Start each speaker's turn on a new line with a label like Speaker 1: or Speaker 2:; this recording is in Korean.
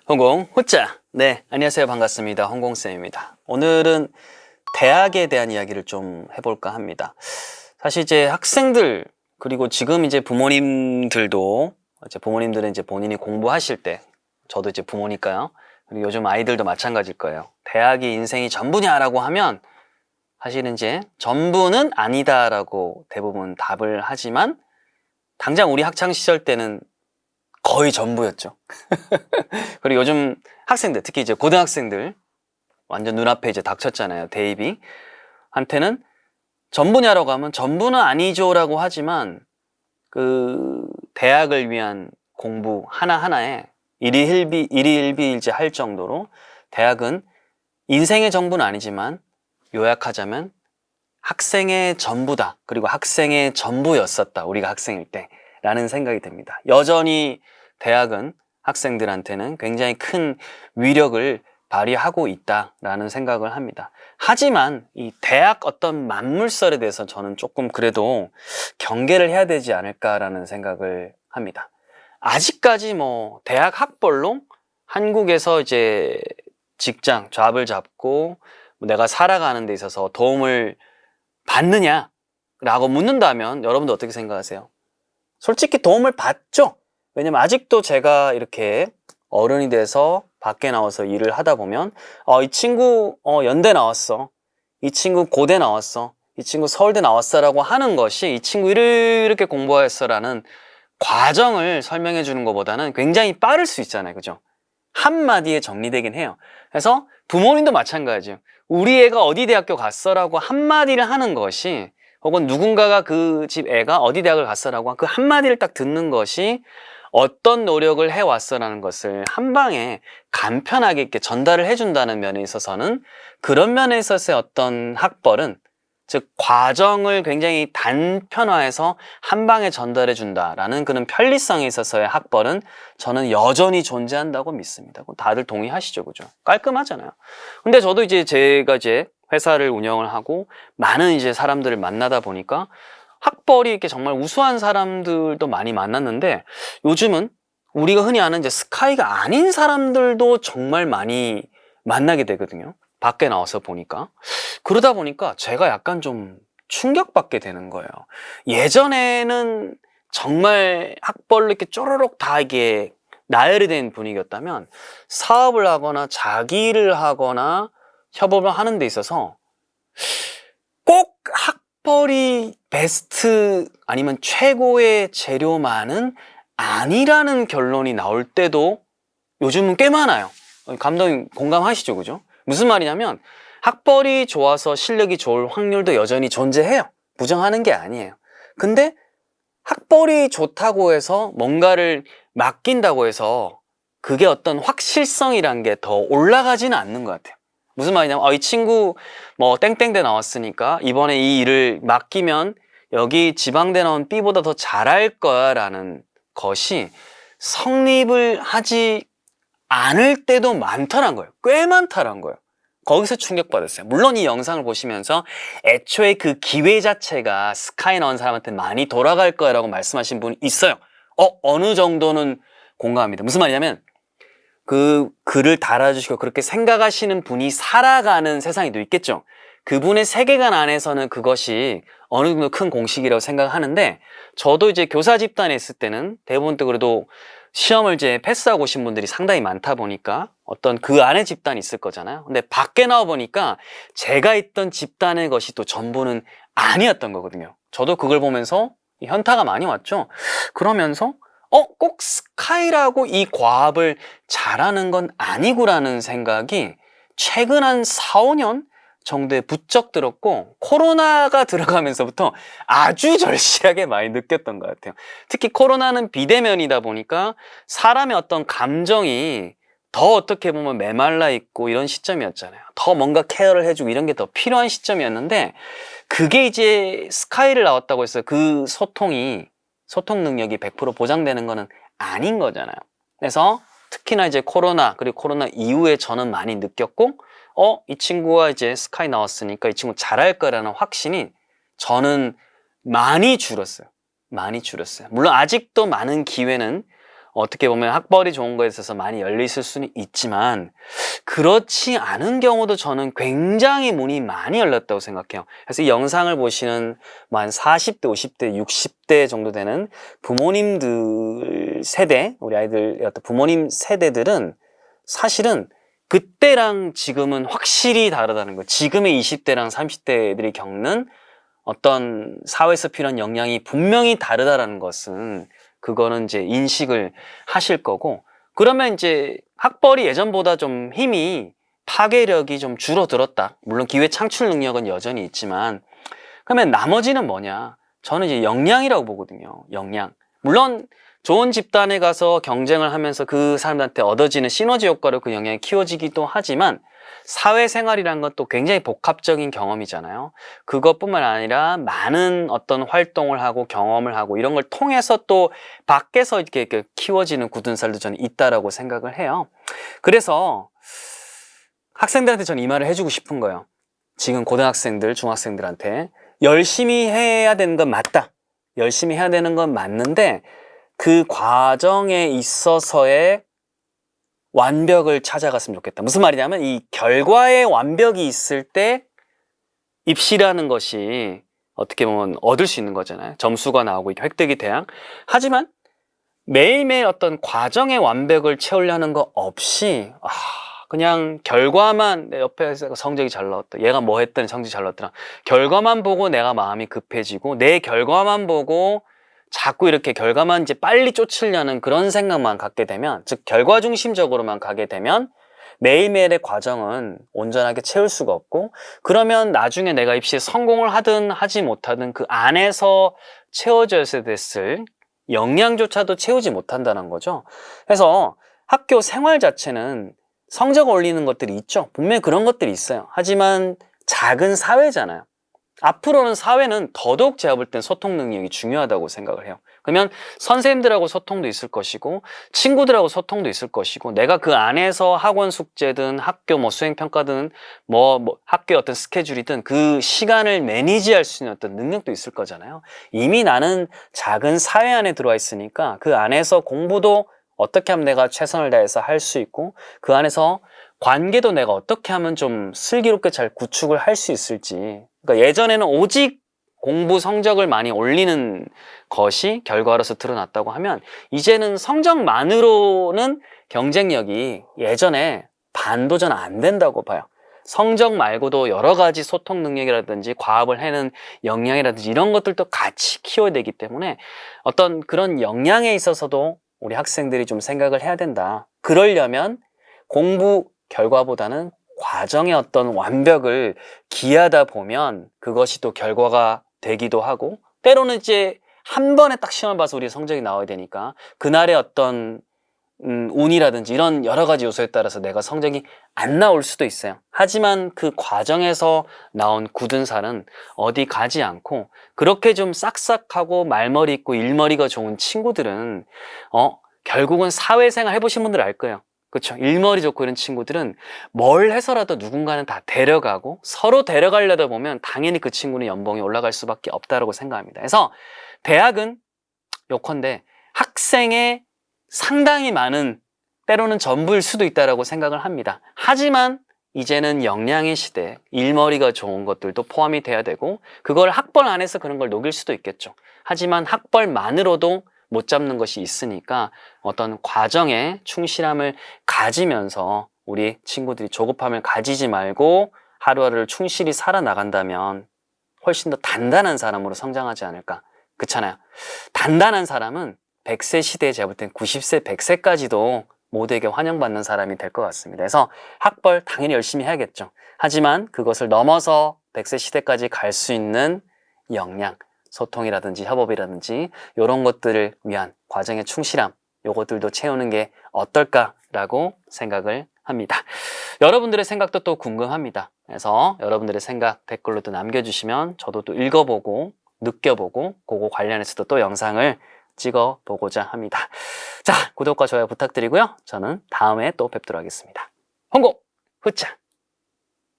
Speaker 1: 홍공 후짜. 네, 안녕하세요. 반갑습니다. 홍공쌤입니다. 오늘은 대학에 대한 이야기를 좀 해볼까 합니다. 사실 이제 학생들 그리고 지금 이제 부모님들도 부모님들은 이제 본인이 공부하실 때, 저도 이제 부모니까요. 그리고 요즘 아이들도 마찬가지일 거예요. 대학이 인생이 전부냐라고 하면 사실은 이제 전부는 아니다라고 대부분 답을 하지만 당장 우리 학창 시절 때는 거의 전부였죠. 그리고 요즘 학생들, 특히 이제 고등학생들 완전 눈앞에 이제 닥쳤잖아요. 대입이. 한테는 전부냐라고 하면 전부는 아니죠라고 하지만 그 대학을 위한 공부 하나하나에 일희일비일제 할 정도로 대학은 인생의 전부는 아니지만 요약하자면 학생의 전부다. 그리고 학생의 전부였었다. 우리가 학생일 때. 라는 생각이 듭니다. 여전히 대학은 학생들한테는 굉장히 큰 위력을 발휘하고 있다라는 생각을 합니다. 하지만 이 대학 어떤 만물설에 대해서 저는 조금 그래도 경계를 해야 되지 않을까라는 생각을 합니다. 아직까지 뭐 대학 학벌로 한국에서 이제 직장, 잡을 잡고 내가 살아가는 데 있어서 도움을 받느냐라고 묻는다면 여러분들 어떻게 생각하세요? 솔직히 도움을 받죠. 왜냐면 아직도 제가 이렇게 어른이 돼서 밖에 나와서 일을 하다 보면 이 친구 연대 나왔어, 이 친구 고대 나왔어, 이 친구 서울대 나왔어 라고 하는 것이 이 친구 이렇게 공부했어 라는 과정을 설명해 주는 것보다는 굉장히 빠를 수 있잖아요. 그죠? 한마디에 정리되긴 해요. 그래서 부모님도 마찬가지예요. 우리 애가 어디 대학교 갔어 라고 한마디를 하는 것이, 혹은 누군가가 그 집 애가 어디 대학을 갔어라고 그 한마디를 딱 듣는 것이 어떤 노력을 해왔어라는 것을 한 방에 간편하게 이렇게 전달을 해준다는 면에 있어서는, 그런 면에 있어서의 어떤 학벌은, 즉 과정을 굉장히 단편화해서 한 방에 전달해 준다라는 그런 편리성에 있어서의 학벌은 저는 여전히 존재한다고 믿습니다. 다들 동의하시죠, 그죠? 깔끔하잖아요. 근데 저도 이제 제가 회사를 운영을 하고 많은 이제 사람들을 만나다 보니까 학벌이 이렇게 정말 우수한 사람들도 많이 만났는데, 요즘은 우리가 흔히 아는 이제 스카이가 아닌 사람들도 정말 많이 만나게 되거든요. 밖에 나와서 보니까. 그러다 보니까 제가 약간 좀 충격받게 되는 거예요. 예전에는 정말 학벌로 이렇게 쪼르륵 다 이게 나열이 된 분위기였다면, 사업을 하거나 자기를 하거나 협업을 하는 데 있어서 꼭 학벌이 베스트 아니면 최고의 재료만은 아니라는 결론이 나올 때도 요즘은 꽤 많아요. 감독님 공감하시죠? 그죠? 무슨 말이냐면 학벌이 좋아서 실력이 좋을 확률도 여전히 존재해요. 부정하는 게 아니에요. 근데 학벌이 좋다고 해서 뭔가를 맡긴다고 해서 그게 어떤 확실성이란 게 더 올라가지는 않는 것 같아요. 무슨 말이냐면 이 친구 뭐 땡땡대 나왔으니까 이번에 이 일을 맡기면 여기 지방대 나온 B보다 더 잘할 거야 라는 것이 성립을 하지 않을 때도 많다는 거예요. 꽤 많다는 거예요. 거기서 충격받았어요. 물론 이 영상을 보시면서 애초에 그 기회 자체가 스카이 나온 사람한테 많이 돌아갈 거야 라고 말씀하신 분이 있어요. 어느 정도는 공감합니다. 무슨 말이냐면 그 글을 달아주시고 그렇게 생각하시는 분이 살아가는 세상에도 있겠죠. 그분의 세계관 안에서는 그것이 어느 정도 큰 공식이라고 생각하는데, 저도 이제 교사 집단에 있을 때는 대부분 또 그래도 시험을 이제 패스하고 오신 분들이 상당히 많다 보니까 어떤 그 안에 집단이 있을 거잖아요. 근데 밖에 나와 보니까 제가 있던 집단의 것이 또 전부는 아니었던 거거든요. 저도 그걸 보면서 현타가 많이 왔죠. 그러면서 꼭 스카이라고 이 과업을 잘하는 건 아니구라는 생각이 최근 한 4, 5년 정도에 부쩍 들었고, 코로나가 들어가면서부터 아주 절실하게 많이 느꼈던 것 같아요. 특히 코로나는 비대면이다 보니까 사람의 어떤 감정이 더 어떻게 보면 메말라 있고 이런 시점이었잖아요. 더 뭔가 케어를 해주고 이런 게 더 필요한 시점이었는데, 그게 이제 스카이를 나왔다고 해서 그 소통 능력이 100% 보장되는 거는 아닌 거잖아요. 그래서 특히나 이제 코로나, 그리고 코로나 이후에 저는 많이 느꼈고, 이 친구가 이제 스카이 나왔으니까 이 친구 잘할 거라는 확신이 저는 많이 줄었어요. 많이 줄었어요. 물론 아직도 많은 기회는 어떻게 보면 학벌이 좋은 거에 있어서 많이 열려있을 수는 있지만 그렇지 않은 경우도 저는 굉장히 문이 많이 열렸다고 생각해요. 그래서 이 영상을 보시는 한 40대, 50대, 60대 정도 되는 부모님들 세대, 우리 아이들 어떤 부모님 세대들은 사실은 그때랑 지금은 확실히 다르다는 거예요. 지금의 20대랑 30대들이 겪는 어떤 사회에서 필요한 역량이 분명히 다르다라는 것은 그거는 이제 인식을 하실 거고, 그러면 이제 학벌이 예전보다 좀 힘이 파괴력이 좀 줄어들었다. 물론 기회 창출 능력은 여전히 있지만 그러면 나머지는 뭐냐? 저는 이제 역량이라고 보거든요. 역량. 물론 좋은 집단에 가서 경쟁을 하면서 그 사람들한테 얻어지는 시너지 효과로 그 역량이 키워지기도 하지만 사회생활이란 건 또 굉장히 복합적인 경험이잖아요. 그것뿐만 아니라 많은 어떤 활동을 하고 경험을 하고 이런 걸 통해서 또 밖에서 이렇게 키워지는 굳은 살도 저는 있다라고 생각을 해요. 그래서 학생들한테 저는 이 말을 해주고 싶은 거예요. 지금 고등학생들, 중학생들한테 열심히 해야 되는 건 맞다. 열심히 해야 되는 건 맞는데 그 과정에 있어서의 완벽을 찾아갔으면 좋겠다. 무슨 말이냐면 이 결과에 완벽이 있을 때 입시라는 것이 어떻게 보면 얻을 수 있는 거잖아요. 점수가 나오고 획득이 돼야. 하지만 매일매일 어떤 과정의 완벽을 채우려는 거 없이 그냥 결과만 내 옆에서 성적이 잘 나왔다. 얘가 뭐 했더니 성적이 잘 나왔더라. 결과만 보고 내가 마음이 급해지고 내 결과만 보고 자꾸 이렇게 결과만 이제 빨리 쫓으려는 그런 생각만 갖게 되면, 즉 결과 중심적으로만 가게 되면 매일매일의 과정은 온전하게 채울 수가 없고, 그러면 나중에 내가 입시에 성공을 하든 하지 못하든 그 안에서 채워져야 됐을 역량조차도 채우지 못한다는 거죠. 그래서 학교 생활 자체는 성적 올리는 것들이 있죠. 분명히 그런 것들이 있어요. 하지만 작은 사회잖아요. 앞으로는 사회는 더더욱 제가 볼 땐 소통 능력이 중요하다고 생각을 해요. 그러면 선생님들하고 소통도 있을 것이고 친구들하고 소통도 있을 것이고 내가 그 안에서 학원 숙제든 학교 뭐 수행평가든 뭐 학교의 어떤 스케줄이든 그 시간을 매니지할 수 있는 어떤 능력도 있을 거잖아요. 이미 나는 작은 사회 안에 들어와 있으니까 그 안에서 공부도 어떻게 하면 내가 최선을 다해서 할 수 있고 그 안에서 관계도 내가 어떻게 하면 좀 슬기롭게 잘 구축을 할 수 있을지. 그러니까 예전에는 오직 공부 성적을 많이 올리는 것이 결과로서 드러났다고 하면 이제는 성적만으로는 경쟁력이 예전에 반도전 안 된다고 봐요. 성적 말고도 여러 가지 소통 능력이라든지 과업을 해는 역량이라든지 이런 것들도 같이 키워야 되기 때문에 어떤 그런 역량에 있어서도 우리 학생들이 좀 생각을 해야 된다. 그러려면 공부 결과보다는 과정의 어떤 완벽을 기하다 보면 그것이 또 결과가 되기도 하고, 때로는 이제 한 번에 딱 시험을 봐서 우리 성적이 나와야 되니까 그날의 어떤 운이라든지 이런 여러 가지 요소에 따라서 내가 성적이 안 나올 수도 있어요. 하지만 그 과정에서 나온 굳은 살은 어디 가지 않고 그렇게 좀 싹싹하고 말머리 있고 일머리가 좋은 친구들은 결국은 사회생활 해보신 분들 알 거예요. 그렇죠. 일머리 좋고 이런 친구들은 뭘 해서라도 누군가는 다 데려가고 서로 데려가려다 보면 당연히 그 친구는 연봉이 올라갈 수밖에 없다고 생각합니다. 그래서 대학은 요컨대 학생의 상당히 많은, 때로는 전부일 수도 있다고 생각을 합니다. 하지만 이제는 역량의 시대, 일머리가 좋은 것들도 포함이 돼야 되고 그걸 학벌 안에서 그런 걸 녹일 수도 있겠죠. 하지만 학벌만으로도 못 잡는 것이 있으니까 어떤 과정에 충실함을 가지면서 우리 친구들이 조급함을 가지지 말고 하루하루를 충실히 살아나간다면 훨씬 더 단단한 사람으로 성장하지 않을까. 그렇잖아요. 단단한 사람은 100세 시대에 제가 볼 땐 90세, 100세까지도 모두에게 환영받는 사람이 될 것 같습니다. 그래서 학벌 당연히 열심히 해야겠죠. 하지만 그것을 넘어서 100세 시대까지 갈 수 있는 역량, 소통이라든지 협업이라든지 이런 것들을 위한 과정의 충실함, 요것들도 채우는 게 어떨까라고 생각을 합니다. 여러분들의 생각도 또 궁금합니다. 그래서 여러분들의 생각 댓글로 또 남겨주시면 저도 또 읽어보고 느껴보고 그거 관련해서도 또 영상을 찍어보고자 합니다. 자, 구독과 좋아요 부탁드리고요. 저는 다음에 또 뵙도록 하겠습니다. 홍보 후짜!